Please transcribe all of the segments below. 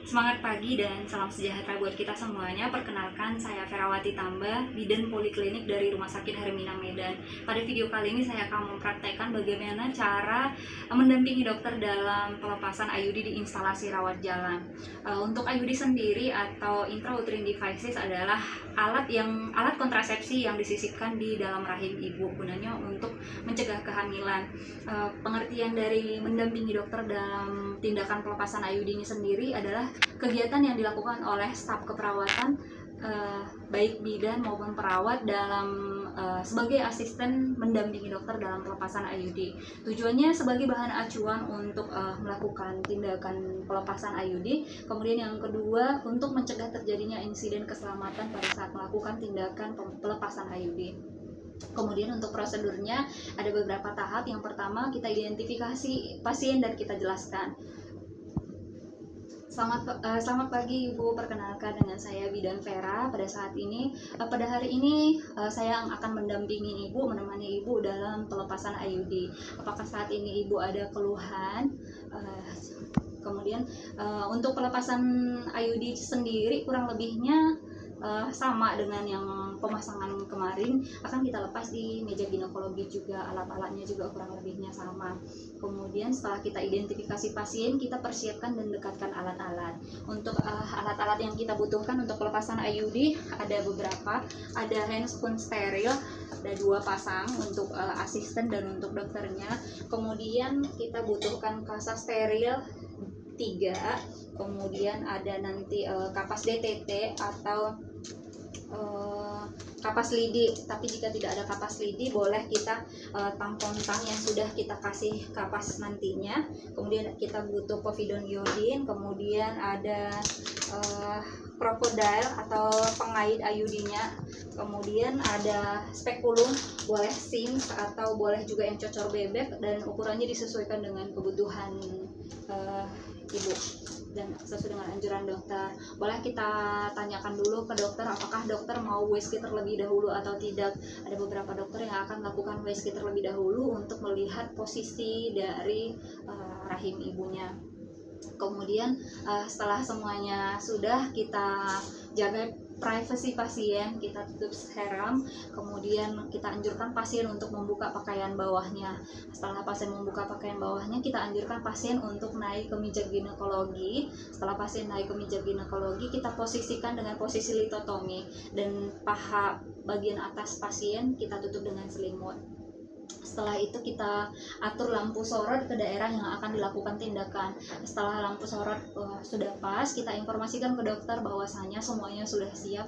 Semangat pagi dan salam sejahtera buat kita semuanya. Perkenalkan, saya Ferawati Tambah, bidan poliklinik dari Rumah Sakit Hermina Medan. Pada video kali ini saya akan mempraktekkan bagaimana cara mendampingi dokter dalam pelepasan IUD di instalasi rawat jalan. Untuk IUD sendiri atau intrauterine devices adalah alat kontrasepsi yang disisipkan di dalam rahim ibu, gunanya untuk mencegah kehamilan. Pengertian dari mendampingi dokter dalam tindakan pelepasan IUD ini sendiri adalah kegiatan yang dilakukan oleh staf keperawatan, baik bidan maupun perawat dalam sebagai asisten mendampingi dokter dalam pelepasan IUD. Tujuannya sebagai bahan acuan untuk melakukan tindakan pelepasan IUD. Kemudian yang kedua, untuk mencegah terjadinya insiden keselamatan pada saat melakukan tindakan pelepasan IUD. Kemudian untuk prosedurnya ada beberapa tahap. Yang pertama, kita identifikasi pasien dan kita jelaskan. Selamat pagi Ibu, perkenalkan dengan saya Bidan Vera. Pada hari ini saya akan mendampingi Ibu, menemani Ibu dalam pelepasan IUD. Apakah saat ini Ibu ada keluhan? Kemudian untuk pelepasan IUD sendiri kurang lebihnya sama dengan yang pemasangan kemarin, akan kita lepas di meja ginekologi juga, alat-alatnya juga kurang lebihnya sama. Kemudian setelah kita identifikasi pasien, kita persiapkan dan dekatkan alat-alat. Untuk alat-alat yang kita butuhkan untuk pelepasan IUD ada beberapa. Ada handscoon steril, ada 2 pasang untuk asisten dan untuk dokternya. Kemudian kita butuhkan kasa steril 3, kemudian ada nanti kapas DTT atau kapas lidi. Tapi jika tidak ada kapas lidi, boleh kita tampon tang yang sudah kita kasih kapas nantinya. Kemudian kita butuh povidone iodine, kemudian ada krokodil atau pengait IUD-nya, kemudian ada spekulum, boleh SIMS atau boleh juga yang cocor bebek, dan ukurannya disesuaikan dengan kebutuhan ibu dan sesuai dengan anjuran dokter. Boleh kita tanyakan dulu ke dokter apakah dokter mau USG terlebih dahulu atau tidak. Ada beberapa dokter yang akan melakukan USG terlebih dahulu untuk melihat posisi dari rahim ibunya. Kemudian setelah semuanya sudah, kita jaga privasi pasien, kita tutup serum. Kemudian kita anjurkan pasien untuk membuka pakaian bawahnya. Setelah pasien membuka pakaian bawahnya, kita anjurkan pasien untuk naik ke meja ginekologi. Setelah pasien naik ke meja ginekologi, kita posisikan dengan posisi litotomi, dan paha bagian atas pasien kita tutup dengan selimut. Setelah itu kita atur lampu sorot ke daerah yang akan dilakukan tindakan. Setelah lampu sorot sudah pas, kita informasikan ke dokter bahwasanya semuanya sudah siap,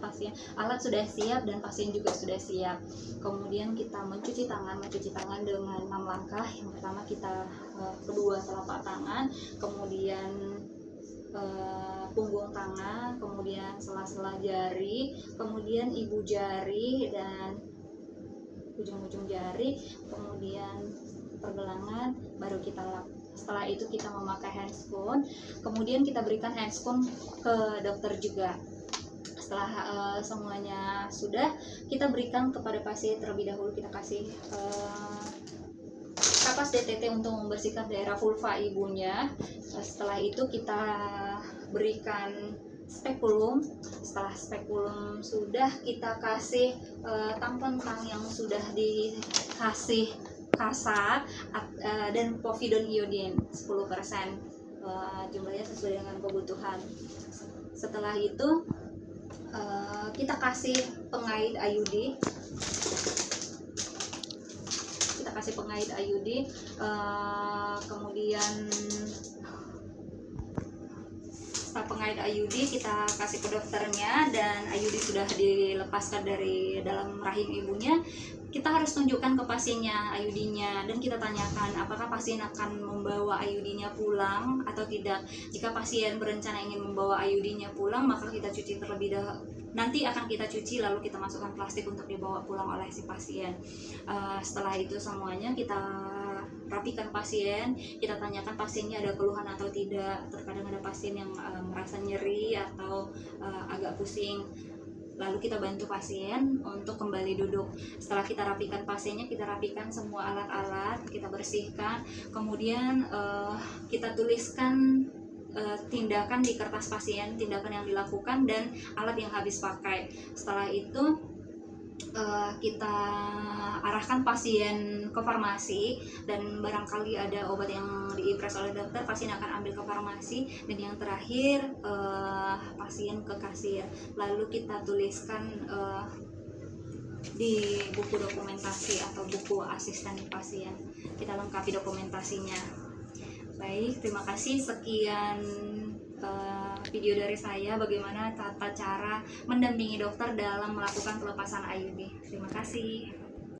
alat sudah siap dan pasien juga sudah siap. Kemudian kita mencuci tangan dengan 6 langkah. Yang pertama kita kedua telapak tangan, kemudian punggung tangan, kemudian sela-sela jari, kemudian ibu jari dan ujung-ujung jari, kemudian pergelangan, baru kita lap. Setelah itu kita memakai handscoon, kemudian kita berikan handscoon ke dokter juga. Setelah semuanya sudah, kita berikan kepada pasien terlebih dahulu, kita kasih kapas DTT untuk membersihkan daerah vulva ibunya. Setelah itu kita berikan spekulum. Setelah spekulum sudah, kita kasih tampon tang yang sudah dikasih kasa dan povidone iodine 10%, jumlahnya sesuai dengan kebutuhan. Setelah itu kita kasih pengait IUD. Kemudian pengait IUD kita kasih ke dokternya, dan IUD sudah dilepaskan dari dalam rahim ibunya. Kita harus tunjukkan ke pasiennya IUD-nya, dan kita tanyakan apakah pasien akan membawa IUD-nya pulang atau tidak. Jika pasien berencana ingin membawa IUD-nya pulang, maka kita cuci terlebih dahulu. Nanti akan kita cuci lalu kita masukkan plastik untuk dibawa pulang oleh si pasien. Setelah itu semuanya kita rapikan pasien, kita tanyakan pasiennya ada keluhan atau tidak. Terkadang ada pasien yang merasa nyeri atau agak pusing. Lalu kita bantu pasien untuk kembali duduk. Setelah kita rapikan pasiennya, kita rapikan semua alat-alat, kita bersihkan. Kemudian kita tuliskan tindakan di kertas pasien, tindakan yang dilakukan, dan alat yang habis pakai. Setelah itu kita arahkan pasien ke farmasi, dan barangkali ada obat yang diimpres oleh dokter, pasien akan ambil ke farmasi, dan yang terakhir pasien ke kasir. Lalu kita tuliskan di buku dokumentasi atau buku asisten pasien, kita lengkapi dokumentasinya. Baik, terima kasih. Sekian video dari saya bagaimana tata cara mendampingi dokter dalam melakukan pelepasan IUD. Terima kasih.